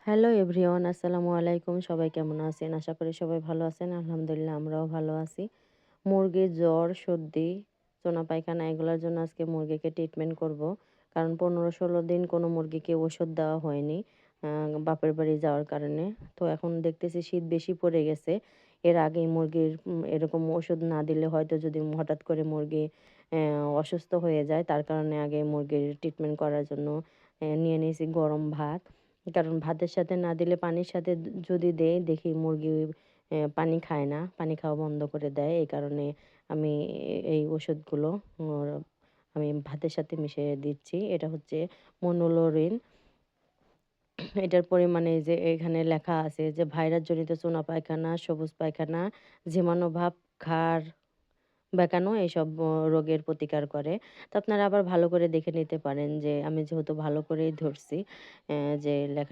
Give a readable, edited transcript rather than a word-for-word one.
Hello everyone, আসসালামু আলাইকুম। সবাই কেমন আছেন? আশা করি সবাই ভালো আছেন। আলহামদুলিল্লাহ আমরাও ভালো আছি। মুরগির জ্বর, সর্দি, চোনা পায়খানা এগুলোর জন্য আজকে মুরগিকে ট্রিটমেন্ট করব। কারণ ১৫-১৬ দিন কোনো মুরগিকে ওষুধ দেওয়া হয়নি আ বাপের বাড়ি যাওয়ার কারণে। তো এখন দেখতেছি শীত বেশি পড়ে গেছে। এর আগেই মুরগির এরকম ওষুধ না দিলে হয়তো যদি হঠাৎ করে মুরগি অসুস্থ হয়ে যায়, তার কারণে আগে মুরগির ট্রিটমেন্ট করার জন্য নিয়ে নিয়েছি গরম ভাত। কারণ ভাতের সাথে না দিলে পানির সাথে যদি দেই দেখি মুরগি পানি খায় না। পানি খাওয়া বন্ধ করে দেয়। এই কারণে আমি এই ওষুধগুলো ওর আমি ভাতের সাথে মিশিয়ে দিচ্ছি। এটা হচ্ছে মনোলোরিন। এটার পরিমাণে এই যে এখানে লেখা আছে যে ভাইরাসজনিত চোনা পায়খানা, সবুজ পায়খানা, ঝিমানোভাব, ঘাড় বেঁকানো এইসব রোগের প্রতিকার করে। তো আপনারা আবার ভালো করে দেখে নিতে পারেন যে আমি যেহেতু ভালো করেই ধরছি যে লেখা